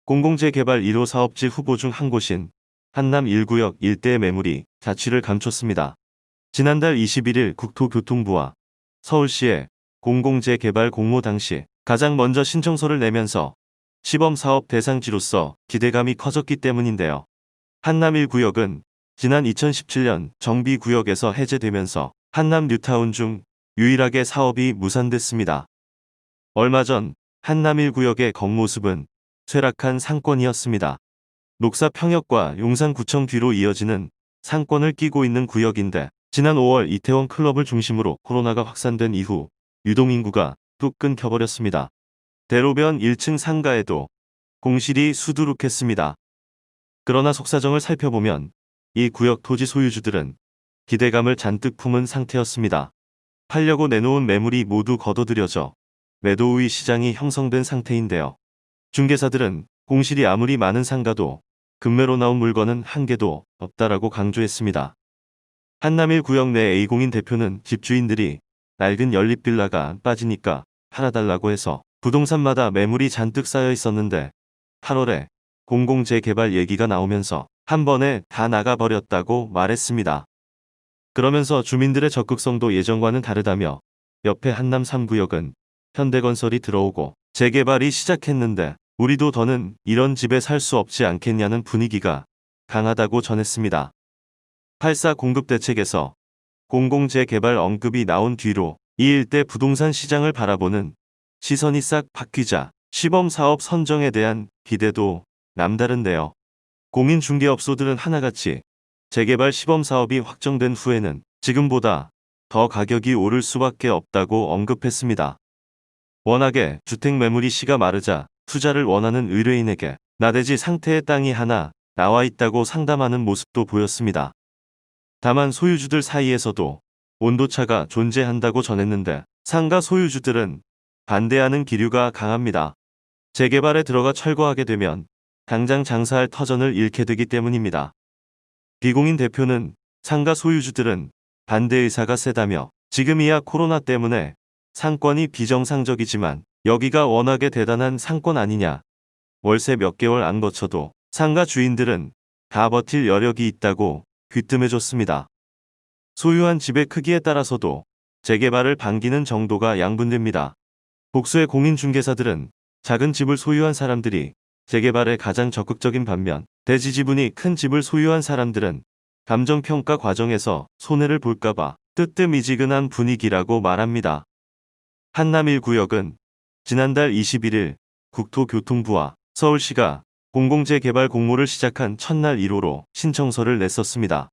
공공재개발 1호 사업지 후보 중 한 곳인 한남 1구역 일대의 매물이 자취를 감췄습니다. 지난달 21일 국토교통부와 서울시의 공공재개발 공모 당시 가장 먼저 신청서를 내면서 시범사업 대상지로서 기대감이 커졌기 때문인데요. 한남 1구역은 지난 2017년 정비구역에서 해제되면서 한남 뉴타운 중 유일하게 사업이 무산됐습니다. 얼마 전 한남 1구역의 겉모습은 쇠락한 상권이었습니다. 녹사 평역과 용산구청 뒤로 이어지는 상권을 끼고 있는 구역인데 지난 5월 이태원 클럽을 중심으로 코로나가 확산된 이후 유동인구가 뚝 끊겨버렸습니다. 대로변 1층 상가에도 공실이 수두룩했습니다. 그러나 속사정을 살펴보면 이 구역 토지 소유주들은 기대감을 잔뜩 품은 상태였습니다. 팔려고 내놓은 매물이 모두 거둬들여져 매도 우위 시장이 형성된 상태인데요. 중개사들은 공실이 아무리 많은 상가도 급매로 나온 물건은 한 개도 없다라고 강조했습니다. 한남일 구역 내 A공인 대표는 집주인들이 낡은 연립빌라가 빠지니까 팔아달라고 해서 부동산마다 매물이 잔뜩 쌓여 있었는데 8월에 공공재개발 얘기가 나오면서 한 번에 다 나가버렸다고 말했습니다. 그러면서 주민들의 적극성도 예전과는 다르다며 옆에 한남 3구역은 현대건설이 들어오고 재개발이 시작했는데 우리도 더는 이런 집에 살 수 없지 않겠냐는 분위기가 강하다고 전했습니다. 8.4 공급대책에서 공공재개발 언급이 나온 뒤로 이 일대 부동산 시장을 바라보는 시선이 싹 바뀌자 시범사업 선정에 대한 기대도 남다른데요. 공인중개업소들은 하나같이 재개발 시범사업이 확정된 후에는 지금보다 더 가격이 오를 수밖에 없다고 언급했습니다. 워낙에 주택 매물이 씨가 마르자 투자를 원하는 의뢰인에게 나대지 상태의 땅이 하나 나와 있다고 상담하는 모습도 보였습니다. 다만 소유주들 사이에서도 온도차가 존재한다고 전했는데 상가 소유주들은 반대하는 기류가 강합니다. 재개발에 들어가 철거하게 되면 당장 장사할 터전을 잃게 되기 때문입니다. 비공인 대표는 상가 소유주들은 반대 의사가 세다며 지금이야 코로나 때문에 상권이 비정상적이지만 여기가 워낙에 대단한 상권 아니냐. 월세 몇 개월 안 거쳐도 상가 주인들은 다 버틸 여력이 있다고 귀뜸해줬습니다. 소유한 집의 크기에 따라서도 재개발을 반기는 정도가 양분됩니다. 복수의 공인중개사들은 작은 집을 소유한 사람들이 재개발에 가장 적극적인 반면 대지지분이 큰 집을 소유한 사람들은 감정평가 과정에서 손해를 볼까봐 뜨뜻미지근한 분위기라고 말합니다. 한남 1구역은 지난달 21일 국토교통부와 서울시가 공공재개발 공모를 시작한 첫날 1호로 신청서를 냈었습니다.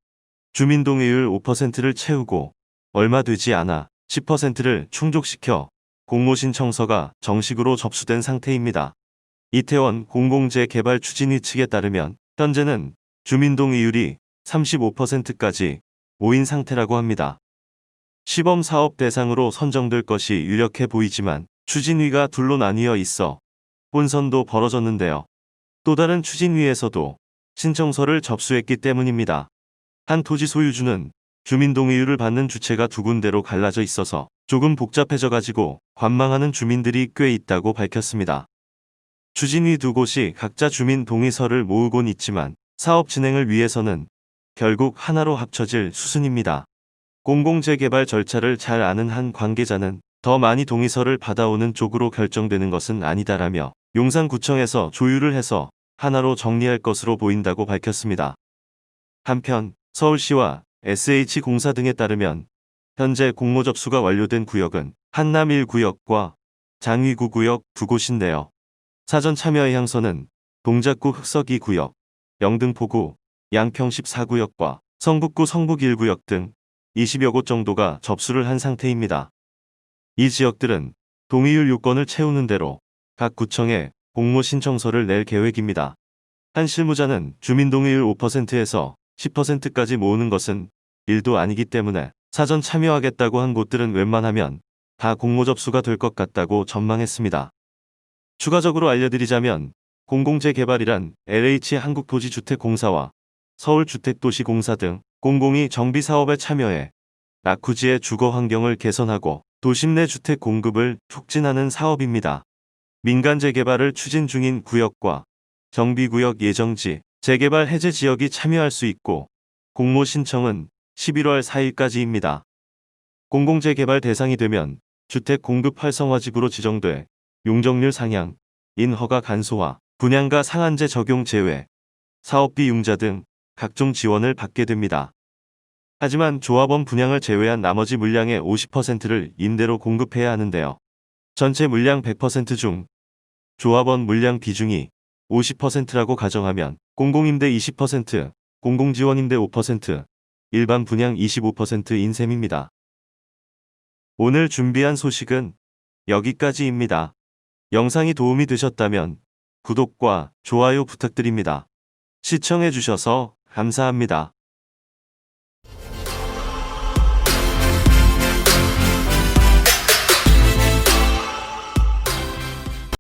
주민동의율 5%를 채우고 얼마 되지 않아 10%를 충족시켜 공모 신청서가 정식으로 접수된 상태입니다. 이태원 공공재개발 추진위 측에 따르면 현재는 주민동의율이 35%까지 모인 상태라고 합니다. 시범사업 대상으로 선정될 것이 유력해 보이지만 추진위가 둘로 나뉘어 있어 혼선도 벌어졌는데요. 또 다른 추진위에서도 신청서를 접수했기 때문입니다. 한 토지 소유주는 주민동의율을 받는 주체가 두 군데로 갈라져 있어서 조금 복잡해져 가지고 관망하는 주민들이 꽤 있다고 밝혔습니다. 추진위 두 곳이 각자 주민 동의서를 모으곤 있지만 사업 진행을 위해서는 결국 하나로 합쳐질 수순입니다. 공공재개발 절차를 잘 아는 한 관계자는 더 많이 동의서를 받아오는 쪽으로 결정되는 것은 아니다라며 용산구청에서 조율을 해서 하나로 정리할 것으로 보인다고 밝혔습니다. 한편 서울시와 SH공사 등에 따르면 현재 공모 접수가 완료된 구역은 한남 1구역과 장위구 구역 두 곳인데요. 사전 참여의 향서는 동작구 흑석 2구역, 영등포구, 양평 14구역과 성북구 성북 1구역 등 20여 곳 정도가 접수를 한 상태입니다. 이 지역들은 동의율 요건을 채우는 대로 각 구청에 공모 신청서를 낼 계획입니다. 한 실무자는 주민동의율 5%에서 10%까지 모으는 것은 일도 아니기 때문에 사전 참여하겠다고 한 곳들은 웬만하면 다 공모 접수가 될 것 같다고 전망했습니다. 추가적으로 알려드리자면 공공재개발이란 LH 한국토지주택공사와 서울주택도시공사 등 공공이 정비사업에 참여해 낙후지의 주거 환경을 개선하고 도심 내 주택 공급을 촉진하는 사업입니다. 민간 재개발을 추진 중인 구역과 정비구역 예정지, 재개발 해제 지역이 참여할 수 있고 공모 신청은 11월 4일까지입니다. 공공재개발 대상이 되면 주택 공급 활성화지구로 지정돼 용적률 상향, 인허가 간소화, 분양가 상한제 적용 제외, 사업비 융자 등 각종 지원을 받게 됩니다. 하지만 조합원 분양을 제외한 나머지 물량의 50%를 임대로 공급해야 하는데요. 전체 물량 100% 중 조합원 물량 비중이 50%라고 가정하면 공공임대 20%, 공공지원임대 5%, 일반 분양 25%인 셈입니다. 오늘 준비한 소식은 여기까지입니다. 영상이 도움이 되셨다면 구독과 좋아요 부탁드립니다. 시청해주셔서 감사합니다.